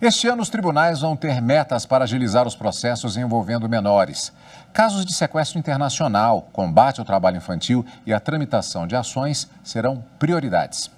Este ano, os tribunais vão ter metas para agilizar os processos envolvendo menores. Casos de sequestro internacional, combate ao trabalho infantil e a tramitação de ações serão prioridades.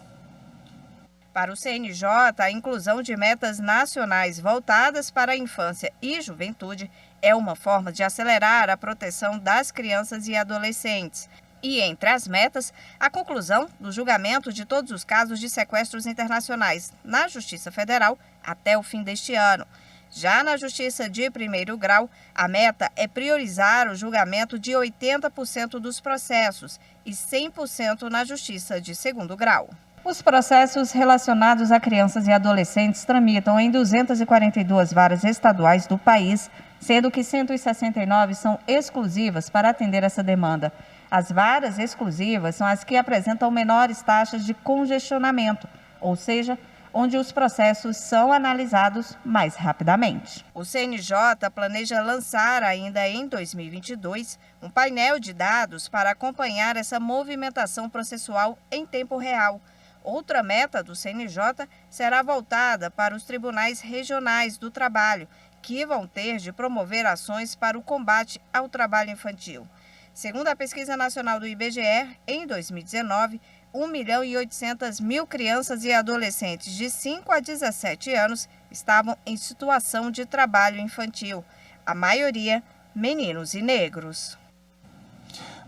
Para o CNJ, a inclusão de metas nacionais voltadas para a infância e juventude é uma forma de acelerar a proteção das crianças e adolescentes. E entre as metas, a conclusão do julgamento de todos os casos de sequestros internacionais na Justiça Federal até o fim deste ano. Já na Justiça de Primeiro Grau, a meta é priorizar o julgamento de 80% dos processos e 100% na Justiça de Segundo Grau. Os processos relacionados a crianças e adolescentes tramitam em 242 varas estaduais do país, sendo que 169 são exclusivas para atender essa demanda. As varas exclusivas são as que apresentam menores taxas de congestionamento, ou seja, onde os processos são analisados mais rapidamente. O CNJ planeja lançar ainda em 2022 um painel de dados para acompanhar essa movimentação processual em tempo real. Outra meta do CNJ será voltada para os tribunais regionais do trabalho, que vão ter de promover ações para o combate ao trabalho infantil. Segundo a pesquisa nacional do IBGE, em 2019, 1.800.000 crianças e adolescentes de 5 a 17 anos estavam em situação de trabalho infantil, a maioria meninos e negros.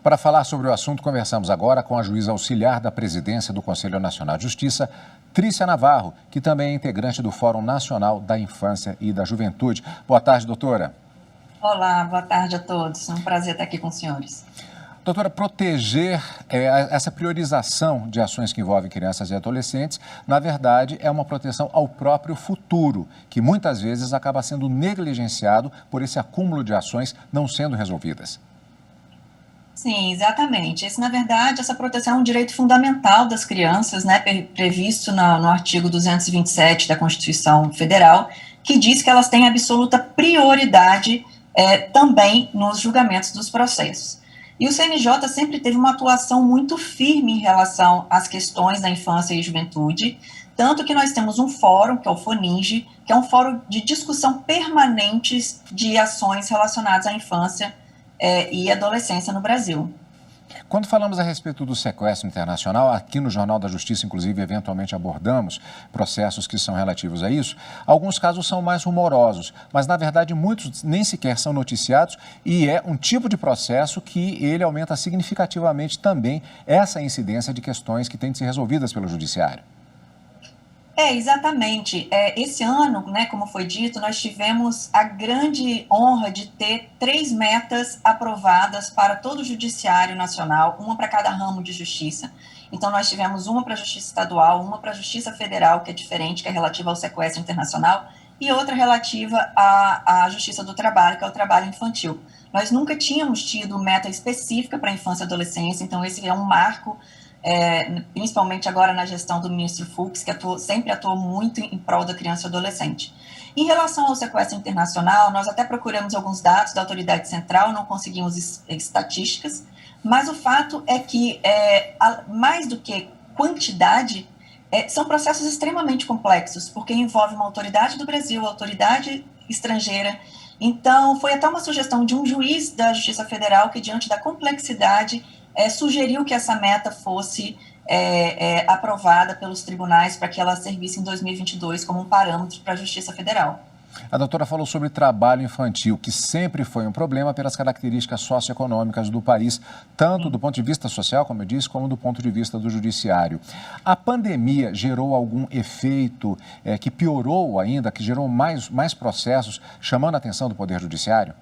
Para falar sobre o assunto, conversamos agora com a juíza auxiliar da presidência do Conselho Nacional de Justiça, Trícia Navarro, que também é integrante do Fórum Nacional da Infância e da Juventude. Boa tarde, doutora. Olá, boa tarde a todos. É um prazer estar aqui com os senhores. Doutora, proteger essa priorização de ações que envolvem crianças e adolescentes, na verdade, é uma proteção ao próprio futuro, que muitas vezes acaba sendo negligenciado por esse acúmulo de ações não sendo resolvidas. Sim, exatamente. Na verdade, essa proteção é um direito fundamental das crianças, né, previsto no artigo 227 da Constituição Federal, que diz que elas têm absoluta prioridade também nos julgamentos dos processos. E o CNJ sempre teve uma atuação muito firme em relação às questões da infância e juventude, tanto que nós temos um fórum, que é o FONINGE, que é um fórum de discussão permanentes de ações relacionadas à infância e adolescência no Brasil. Quando falamos a respeito do sequestro internacional, aqui no Jornal da Justiça, inclusive, eventualmente abordamos processos que são relativos a isso. Alguns casos são mais rumorosos, mas, na verdade, muitos nem sequer são noticiados e é um tipo de processo que ele aumenta significativamente também essa incidência de questões que têm de ser resolvidas pelo Judiciário. Exatamente. Esse ano, né, como foi dito, nós tivemos a grande honra de ter 3 metas aprovadas para todo o Judiciário Nacional, uma para cada ramo de justiça. Então, nós tivemos uma para a Justiça Estadual, uma para a Justiça Federal, que é diferente, que é relativa ao sequestro internacional, e outra relativa à Justiça do Trabalho, que é o trabalho infantil. Nós nunca tínhamos tido meta específica para a infância e adolescência, então esse é um marco, principalmente agora na gestão do ministro Fux, que sempre atuou muito em prol da criança e adolescente. Em relação ao sequestro internacional, nós até procuramos alguns dados da autoridade central, não conseguimos estatísticas, mas o fato é que, mais do que quantidade, são processos extremamente complexos, porque envolve uma autoridade do Brasil, autoridade estrangeira. Então, foi até uma sugestão de um juiz da Justiça Federal que, diante da complexidade, sugeriu que essa meta fosse aprovada pelos tribunais para que ela servisse em 2022 como um parâmetro para a Justiça Federal. A doutora falou sobre trabalho infantil, que sempre foi um problema pelas características socioeconômicas do país, tanto do ponto de vista social, como eu disse, como do ponto de vista do judiciário. A pandemia gerou algum efeito que piorou ainda, que gerou mais processos, chamando a atenção do Poder Judiciário?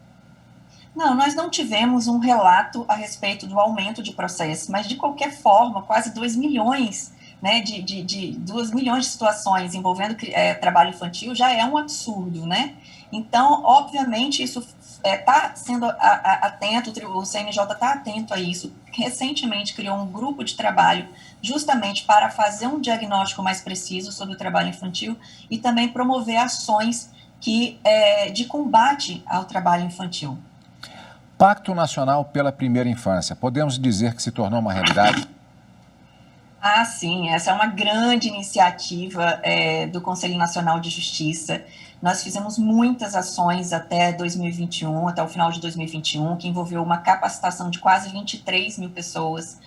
Não, nós não tivemos um relato a respeito do aumento de processos, mas de qualquer forma, quase 2 milhões, né, de 2 milhões de situações envolvendo trabalho infantil já é um absurdo, né? Então, obviamente, isso está sendo atento, o CNJ está atento a isso. Recentemente criou um grupo de trabalho justamente para fazer um diagnóstico mais preciso sobre o trabalho infantil e também promover ações de combate ao trabalho infantil. Pacto Nacional pela Primeira Infância, podemos dizer que se tornou uma realidade? Ah, sim, essa é uma grande iniciativa do Conselho Nacional de Justiça. Nós fizemos muitas ações até 2021, até o final de 2021, que envolveu uma capacitação de quase 23 mil pessoas,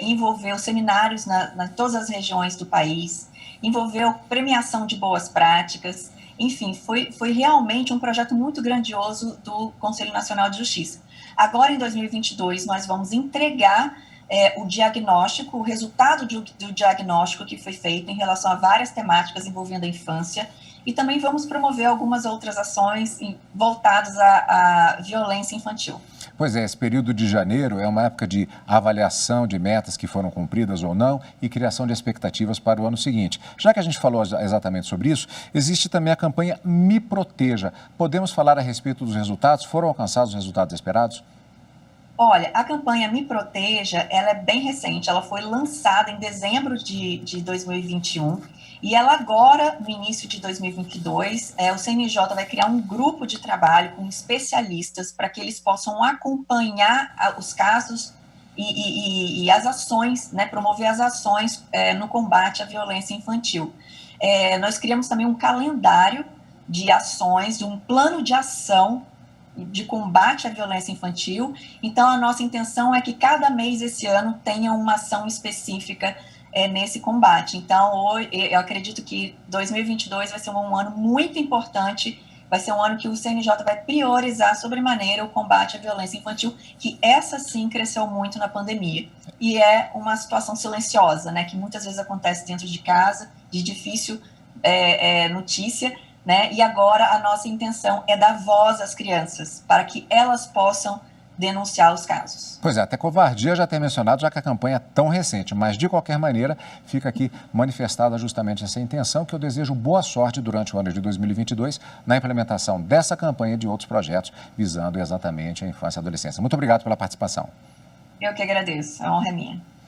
envolveu seminários na todas as regiões do país, envolveu premiação de boas práticas, enfim, foi realmente um projeto muito grandioso do Conselho Nacional de Justiça. Agora, em 2022, nós vamos entregar o diagnóstico, o resultado do diagnóstico que foi feito em relação a várias temáticas envolvendo a infância, e também vamos promover algumas outras ações voltadas à violência infantil. Pois é, esse período de janeiro é uma época de avaliação de metas que foram cumpridas ou não e criação de expectativas para o ano seguinte. Já que a gente falou exatamente sobre isso, existe também a campanha Me Proteja. Podemos falar a respeito dos resultados? Foram alcançados os resultados esperados? Olha, a campanha Me Proteja, ela é bem recente, ela foi lançada em dezembro de 2021 e ela agora, no início de 2022, o CNJ vai criar um grupo de trabalho com especialistas para que eles possam acompanhar os casos e as ações, né, promover as ações no combate à violência infantil. Nós criamos também um calendário de ações, um plano de ação de combate à violência infantil. Então, a nossa intenção é que cada mês esse ano tenha uma ação específica nesse combate. Então, eu acredito que 2022 vai ser um ano muito importante, vai ser um ano que o CNJ vai priorizar sobremaneira o combate à violência infantil, que essa sim cresceu muito na pandemia. E é uma situação silenciosa, né, que muitas vezes acontece dentro de casa, de difícil notícia, né? E agora a nossa intenção é dar voz às crianças, para que elas possam denunciar os casos. Pois é, até covardia já ter mencionado, já que a campanha é tão recente, mas de qualquer maneira fica aqui manifestada justamente essa intenção, que eu desejo boa sorte durante o ano de 2022 na implementação dessa campanha e de outros projetos visando exatamente a infância e a adolescência. Muito obrigado pela participação. Eu que agradeço, a honra é minha.